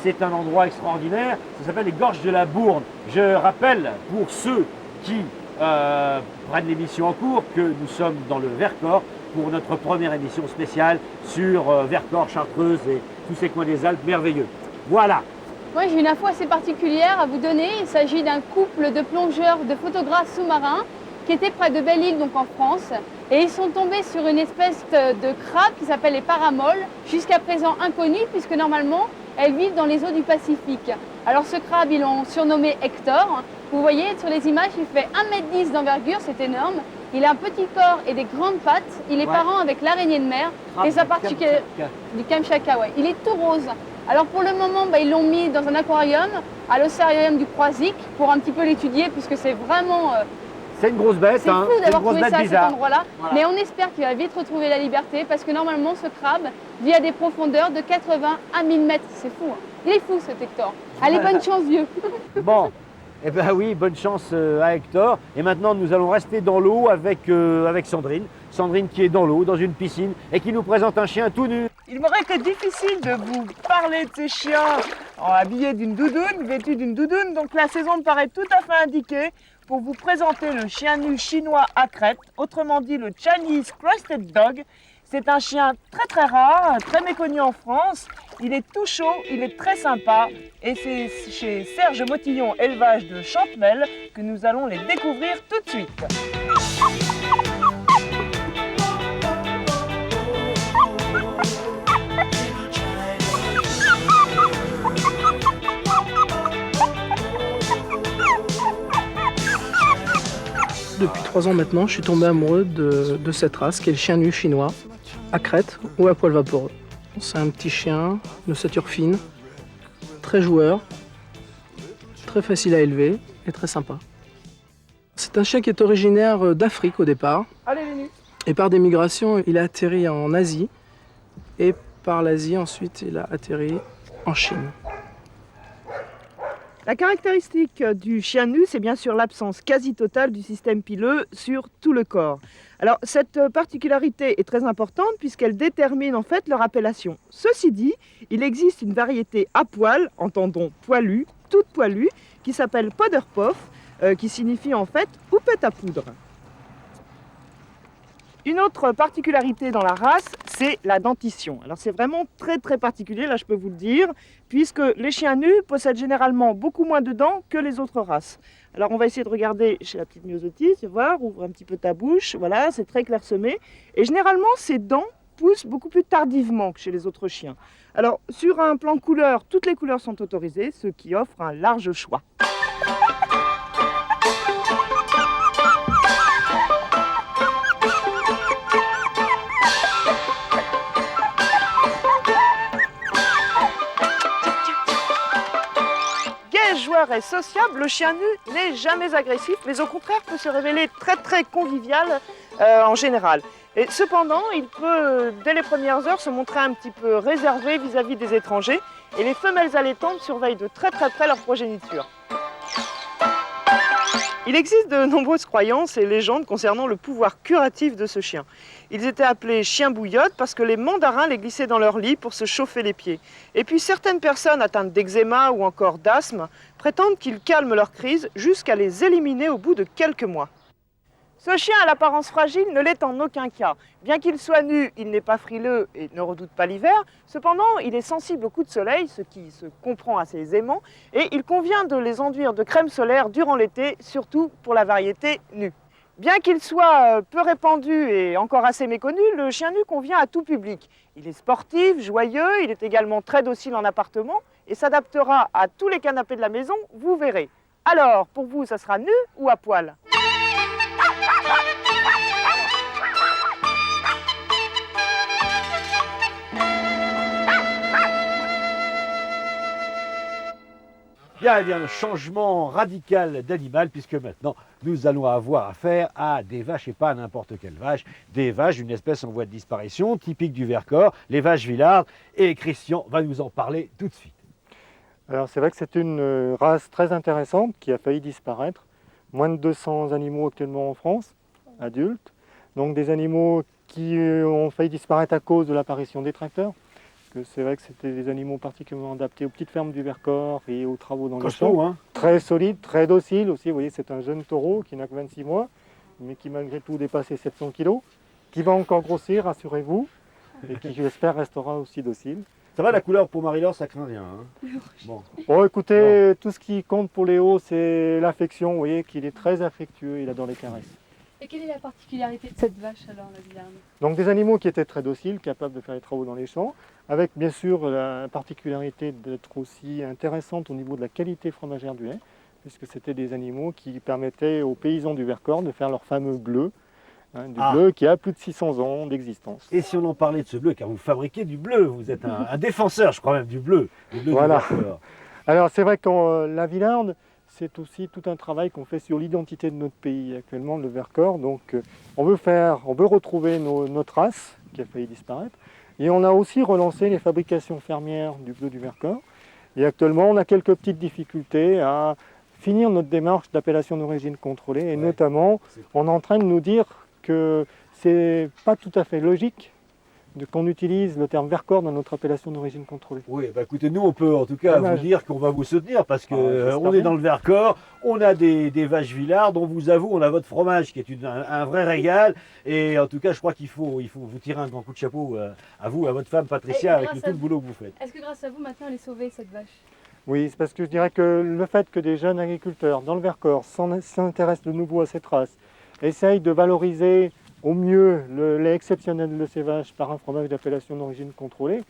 c'est un endroit extraordinaire, ça s'appelle les Gorges de la Bourne. Je rappelle pour ceux qui prennent l'émission en cours que nous sommes dans le Vercors pour notre première émission spéciale sur Vercors, Chartreuse et tous ces coins des Alpes merveilleux. Voilà. Moi, j'ai une info assez particulière à vous donner. Il s'agit d'un couple de plongeurs, de photographes sous-marins qui étaient près de Belle-Île, donc en France. Et ils sont tombés sur une espèce de crabe qui s'appelle les paramoles, jusqu'à présent inconnue puisque normalement, elles vivent dans les eaux du Pacifique. Alors ce crabe, ils l'ont surnommé Hector. Vous voyez sur les images, il fait 1,10 m d'envergure, c'est énorme. Il a un petit corps et des grandes pattes. Il est parent avec l'araignée de mer. Crabe et sa particularité du Kamchatka, ouais. Il est tout rose. Alors pour le moment, ils l'ont mis dans un aquarium, à l'océarium du Croisic, pour un petit peu l'étudier, puisque c'est vraiment... c'est une grosse bête, c'est fou d'avoir trouvé ça à cet bizarre. endroit-là. Voilà. Mais on espère qu'il va vite retrouver la liberté, parce que normalement, ce crabe vit à des profondeurs de 80 à 1000 mètres. C'est fou, hein. Il est fou, cet Hector. Allez, bonne chance, vieux. Bon, eh bien oui, bonne chance à Hector. Et maintenant, nous allons rester dans l'eau avec Sandrine. Sandrine qui est dans l'eau, dans une piscine, et qui nous présente un chien tout nu. Il m'aurait été difficile de vous parler de ces chiens habillés d'une doudoune, vêtus d'une doudoune, donc la saison me paraît tout à fait indiquée pour vous présenter le chien nu chinois à crête, autrement dit le Chinese Crested Dog. C'est un chien très très rare, très méconnu en France. Il est tout chaud, il est très sympa et c'est chez Serge Motillon Élevage de Champmel que nous allons les découvrir tout de suite. Depuis 3 ans maintenant, je suis tombé amoureux de cette race qui est le chien nu chinois, à crête ou à poil vaporeux. C'est un petit chien de stature fine, très joueur, très facile à élever et très sympa. C'est un chien qui est originaire d'Afrique au départ. Allez les nus. Et par des migrations, il a atterri en Asie. Et par l'Asie, ensuite, il a atterri en Chine. La caractéristique du chien nu, c'est bien sûr l'absence quasi totale du système pileux sur tout le corps. Alors cette particularité est très importante puisqu'elle détermine en fait leur appellation. Ceci dit, il existe une variété à poil, entendons poilu, toute poilue, qui s'appelle Poderpof, qui signifie en fait houppette à poudre. Une autre particularité dans la race, c'est la dentition. Alors c'est vraiment très très particulier, là je peux vous le dire, puisque les chiens nus possèdent généralement beaucoup moins de dents que les autres races. Alors on va essayer de regarder chez la petite Myosotis, tu vois, ouvre un petit peu ta bouche, voilà, c'est très clairsemé. Et généralement ces dents poussent beaucoup plus tardivement que chez les autres chiens. Alors sur un plan couleur, toutes les couleurs sont autorisées, ce qui offre un large choix. Joueur et sociable, le chien nu n'est jamais agressif, mais au contraire peut se révéler très très convivial en général. Et cependant, il peut, dès les premières heures, se montrer un petit peu réservé vis-à-vis des étrangers, et les femelles allaitantes surveillent de très très près leur progéniture. Il existe de nombreuses croyances et légendes concernant le pouvoir curatif de ce chien. Ils étaient appelés chiens bouillottes parce que les mandarins les glissaient dans leur lit pour se chauffer les pieds. Et puis certaines personnes atteintes d'eczéma ou encore d'asthme prétendent qu'ils calment leurs crises jusqu'à les éliminer au bout de quelques mois. Ce chien à l'apparence fragile ne l'est en aucun cas. Bien qu'il soit nu, il n'est pas frileux et ne redoute pas l'hiver. Cependant, il est sensible aux coups de soleil, ce qui se comprend assez aisément, et il convient de les enduire de crème solaire durant l'été, surtout pour la variété nue. Bien qu'il soit peu répandu et encore assez méconnu, le chien nu convient à tout public. Il est sportif, joyeux, il est également très docile en appartement et s'adaptera à tous les canapés de la maison, vous verrez. Alors, pour vous, ça sera nu ou à poil ? Bien, un changement radical d'animal, puisque maintenant, nous allons avoir affaire à des vaches, et pas n'importe quelle vache, des vaches d'une espèce en voie de disparition, typique du Vercors, les vaches villardes, et Christian va nous en parler tout de suite. Alors c'est vrai que c'est une race très intéressante qui a failli disparaître. Moins de 200 animaux actuellement en France, adultes. Donc des animaux qui ont failli disparaître à cause de l'apparition des tracteurs. que c'est vrai que c'était des animaux particulièrement adaptés aux petites fermes du Vercors et aux travaux dans les champs. Costaud, hein. Très solide, très docile aussi. Vous voyez, c'est un jeune taureau qui n'a que 26 mois, mais qui malgré tout dépasse les 700 kg, qui va encore grossir, rassurez-vous, et qui j'espère restera aussi docile. Ça va, la couleur pour Marie-Laure, ça craint rien. Hein. Bon. Bon, écoutez, tout ce qui compte pour Léo, c'est l'affection. Vous voyez qu'il est très affectueux, il adore les caresses. Et quelle est la particularité de cette vache alors, la Villarne? Donc des animaux qui étaient très dociles, capables de faire les travaux dans les champs, avec bien sûr la particularité d'être aussi intéressante au niveau de la qualité fromagère du lait, puisque c'était des animaux qui permettaient aux paysans du Vercors de faire leur fameux bleu, du bleu qui a plus de 600 ans d'existence. Et si on en parlait de ce bleu, car vous fabriquez du bleu, vous êtes un défenseur, je crois même, du bleu Voilà. du Vercors. Alors c'est vrai que la Villarde, c'est aussi tout un travail qu'on fait sur l'identité de notre pays actuellement, le Vercors. Donc on veut retrouver notre race qui a failli disparaître. Et on a aussi relancé les fabrications fermières du bleu du Vercors. Et actuellement, on a quelques petites difficultés à finir notre démarche d'appellation d'origine contrôlée. Et notamment, on est en train de nous dire que c'est pas tout à fait logique qu'on utilise le terme Vercors dans notre appellation d'origine contrôlée. Oui, bah écoutez, nous on peut en tout cas vous dire qu'on va vous soutenir parce que on est dans le Vercors, on a des vaches Villardes, on vous avoue, on a votre fromage qui est un vrai régal et en tout cas je crois qu'il faut vous tirer un grand coup de chapeau à vous, à votre femme Patricia avec tout le boulot que vous faites. Est-ce que grâce à vous maintenant elle est sauvée cette vache? Oui, c'est parce que je dirais que le fait que des jeunes agriculteurs dans le Vercors s'intéressent de nouveau à cette race, essayent de valoriser au mieux le lait exceptionnel de ces vaches par un fromage d'appellation d'origine contrôlée,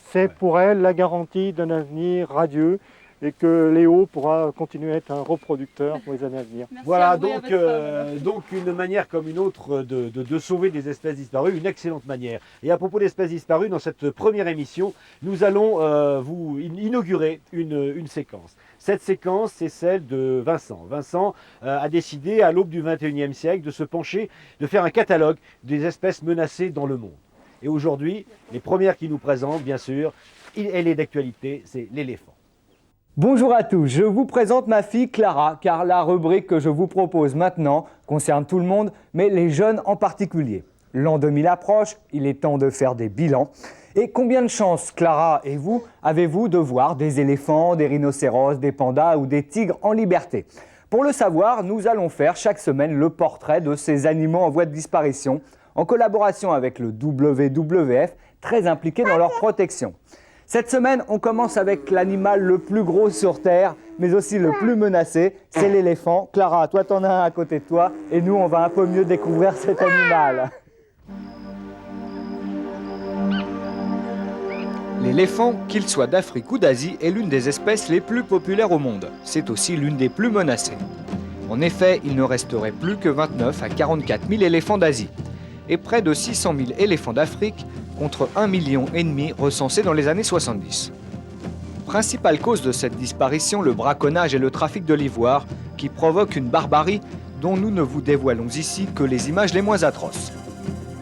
c'est pour elle la garantie d'un avenir radieux et que Léo pourra continuer à être un reproducteur pour les années à venir. Merci Voilà, à vous et à votre femme. donc une manière comme une autre de sauver des espèces disparues, une excellente manière. Et à propos d'espèces disparues, dans cette première émission, nous allons vous inaugurer une séquence. Cette séquence, c'est celle de Vincent. Vincent a décidé, à l'aube du XXIe siècle, de se pencher, de faire un catalogue des espèces menacées dans le monde. Et aujourd'hui, les premières qu'il nous présente, bien sûr, elle est d'actualité, c'est l'éléphant. Bonjour à tous, je vous présente ma fille Clara, car la rubrique que je vous propose maintenant concerne tout le monde, mais les jeunes en particulier. L'an 2000 approche, il est temps de faire des bilans. Et combien de chances, Clara et vous, avez-vous de voir des éléphants, des rhinocéros, des pandas ou des tigres en liberté? Pour le savoir, nous allons faire chaque semaine le portrait de ces animaux en voie de disparition, en collaboration avec le WWF, très impliqué dans leur protection. Cette semaine, on commence avec l'animal le plus gros sur Terre, mais aussi le plus menacé, c'est l'éléphant. Clara, toi t'en as un à côté de toi, et nous on va un peu mieux découvrir cet animal. L'éléphant, qu'il soit d'Afrique ou d'Asie, est l'une des espèces les plus populaires au monde. C'est aussi l'une des plus menacées. En effet, il ne resterait plus que 29 à 44 000 éléphants d'Asie, et près de 600 000 éléphants d'Afrique, contre 1,5 million recensés dans les années 70. Principale cause de cette disparition, le braconnage et le trafic de l'ivoire, qui provoquent une barbarie dont nous ne vous dévoilons ici que les images les moins atroces.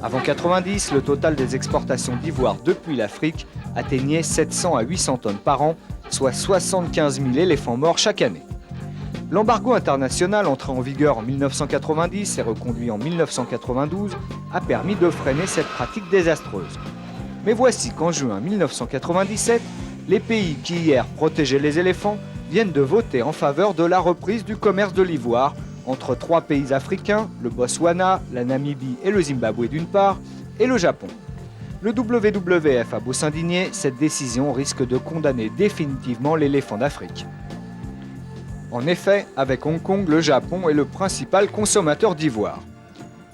Avant 90, le total des exportations d'ivoire depuis l'Afrique atteignait 700 à 800 tonnes par an, soit 75 000 éléphants morts chaque année. L'embargo international entré en vigueur en 1990 et reconduit en 1992 a permis de freiner cette pratique désastreuse. Mais voici qu'en juin 1997, les pays qui hier protégeaient les éléphants viennent de voter en faveur de la reprise du commerce de l'ivoire entre 3 pays africains, le Botswana, la Namibie et le Zimbabwe d'une part, et le Japon. Le WWF a beau s'indigner, cette décision risque de condamner définitivement l'éléphant d'Afrique. En effet, avec Hong Kong, le Japon est le principal consommateur d'ivoire.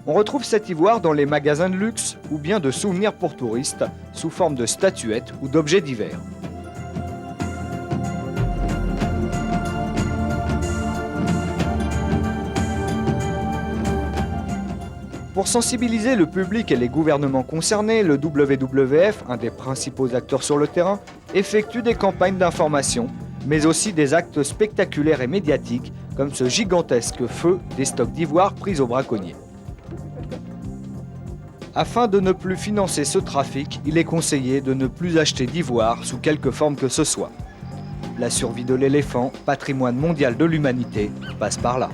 On retrouve cet ivoire dans les magasins de luxe ou bien de souvenirs pour touristes, sous forme de statuettes ou d'objets divers. Pour sensibiliser le public et les gouvernements concernés, le WWF, un des principaux acteurs sur le terrain, effectue des campagnes d'information, mais aussi des actes spectaculaires et médiatiques, comme ce gigantesque feu des stocks d'ivoire pris aux braconniers. Afin de ne plus financer ce trafic, il est conseillé de ne plus acheter d'ivoire sous quelque forme que ce soit. La survie de l'éléphant, patrimoine mondial de l'humanité, passe par là.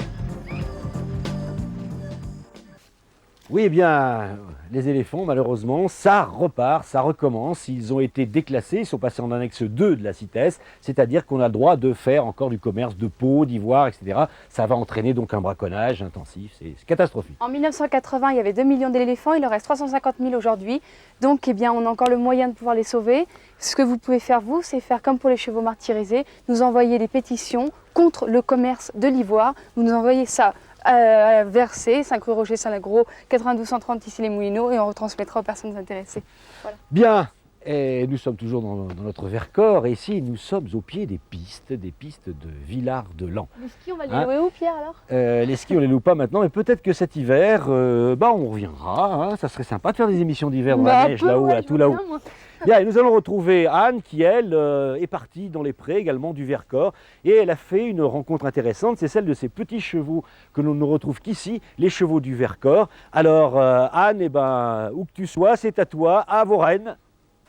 Oui, eh bien, les éléphants, malheureusement, ça repart, ça recommence. Ils ont été déclassés, ils sont passés en annexe 2 de la CITES, c'est-à-dire qu'on a le droit de faire encore du commerce de peau, d'ivoire, etc. Ça va entraîner donc un braconnage intensif, c'est catastrophique. En 1980, il y avait 2 millions d'éléphants, il en reste 350 000 aujourd'hui. Donc, eh bien, on a encore le moyen de pouvoir les sauver. Ce que vous pouvez faire, vous, c'est faire comme pour les chevaux martyrisés, nous envoyer des pétitions contre le commerce de l'ivoire. Vous nous envoyez ça versé, 5 rue Roger Saint-Lagros, 92 130 ici les Moulineaux, et on retransmettra aux personnes intéressées. Voilà. Bien, et nous sommes toujours dans notre Vercors, et ici nous sommes au pied des pistes de Villard-de-Lans. Les skis, on va les louer où, Pierre, alors Les skis, on les loue pas maintenant, mais peut-être que cet hiver, on reviendra. Hein. Ça serait sympa de faire des émissions d'hiver dans la neige, là-haut, tout là-haut. Bien, et nous allons retrouver Anne qui, elle, est partie dans les prés également du Vercors et elle a fait une rencontre intéressante, c'est celle de ces petits chevaux que l'on ne retrouve qu'ici, les chevaux du Vercors. Alors Anne, où que tu sois, c'est à toi, à Vaurenne.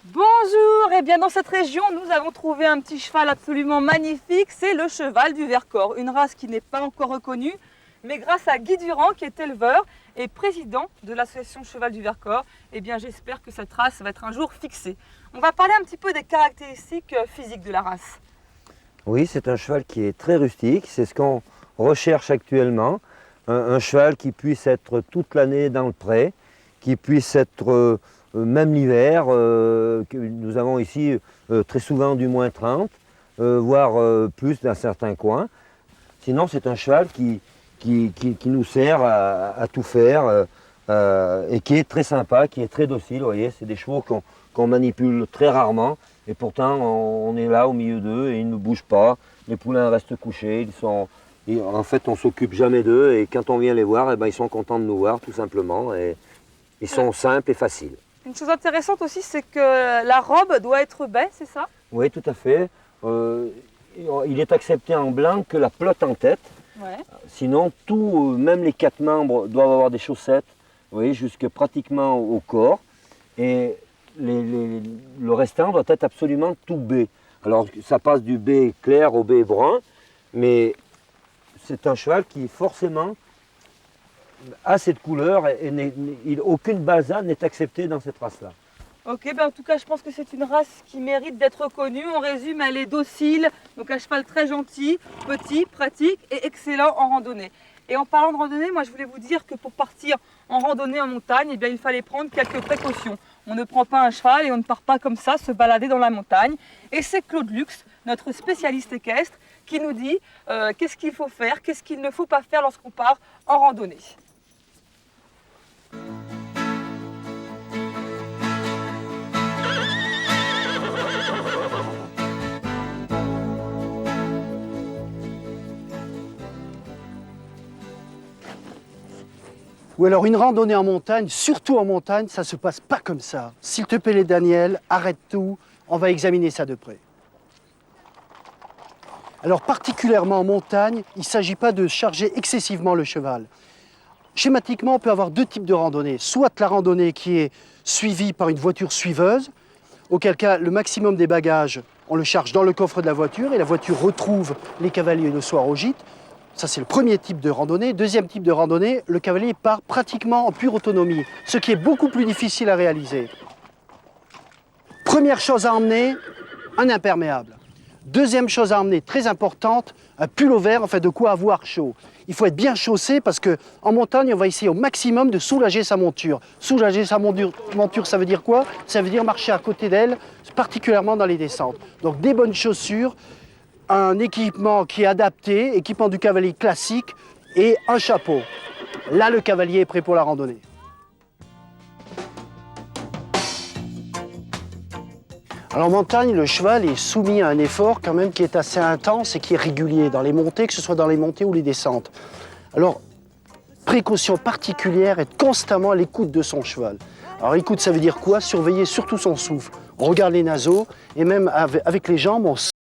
Bonjour, et bien dans cette région, nous avons trouvé un petit cheval absolument magnifique, c'est le cheval du Vercors, une race qui n'est pas encore reconnue, mais grâce à Guy Durand qui est éleveur et président de l'association Cheval du Vercors, eh bien j'espère que cette race va être un jour fixée. On va parler un petit peu des caractéristiques physiques de la race. Oui, c'est un cheval qui est très rustique, c'est ce qu'on recherche actuellement. Un cheval qui puisse être toute l'année dans le pré, qui puisse être même l'hiver, nous avons ici très souvent du moins 30, voire plus dans certains coins. Sinon c'est un cheval qui nous sert à tout faire et qui est très sympa, qui est très docile. Vous voyez, c'est des chevaux qu'on manipule très rarement et pourtant on est là au milieu d'eux et ils ne bougent pas. Les poulains restent couchés, en fait on ne s'occupe jamais d'eux et quand on vient les voir, ils sont contents de nous voir tout simplement et ils sont simples et faciles. Une chose intéressante aussi, c'est que la robe doit être baie, c'est ça? Oui, tout à fait. Il est accepté en blanc que la pelote en tête. Ouais. Sinon, même les 4 membres doivent avoir des chaussettes, vous voyez, jusque pratiquement au corps. Et le restant doit être absolument tout baie. Alors, ça passe du baie clair au baie brun, mais c'est un cheval qui forcément a cette couleur et aucune balsa n'est acceptée dans cette race-là. Ok, en tout cas, je pense que c'est une race qui mérite d'être connue. On résume, elle est docile, donc un cheval très gentil, petit, pratique et excellent en randonnée. Et en parlant de randonnée, moi je voulais vous dire que pour partir en randonnée en montagne, eh bien, il fallait prendre quelques précautions. On ne prend pas un cheval et on ne part pas comme ça se balader dans la montagne. Et c'est Claude Lux, notre spécialiste équestre, qui nous dit qu'est-ce qu'il faut faire, qu'est-ce qu'il ne faut pas faire lorsqu'on part en randonnée. Ou alors une randonnée en montagne, surtout en montagne, ça ne se passe pas comme ça. S'il te plaît, Daniel, arrête tout, on va examiner ça de près. Alors particulièrement en montagne, il ne s'agit pas de charger excessivement le cheval. Schématiquement, on peut avoir 2 types de randonnées. Soit la randonnée qui est suivie par une voiture suiveuse, auquel cas le maximum des bagages, on le charge dans le coffre de la voiture et la voiture retrouve les cavaliers le soir au gîte. Ça, c'est le premier type de randonnée. Deuxième type de randonnée, le cavalier part pratiquement en pure autonomie, ce qui est beaucoup plus difficile à réaliser. Première chose à emmener, un imperméable. Deuxième chose à emmener, très importante, un pull vert, enfin de quoi avoir chaud. Il faut être bien chaussé parce qu'en montagne, on va essayer au maximum de soulager sa monture. Soulager sa monture, ça veut dire quoi? Ça veut dire marcher à côté d'elle, particulièrement dans les descentes. Donc des bonnes chaussures, un équipement qui est adapté, équipement du cavalier classique et un chapeau. Là, le cavalier est prêt pour la randonnée. Alors en montagne, le cheval est soumis à un effort quand même qui est assez intense et qui est régulier dans les montées, que ce soit dans les montées ou les descentes. Alors, précaution particulière, être constamment à l'écoute de son cheval. Alors écoute, ça veut dire quoi? Surveiller surtout son souffle. On regarde les naseaux et même avec les jambes, on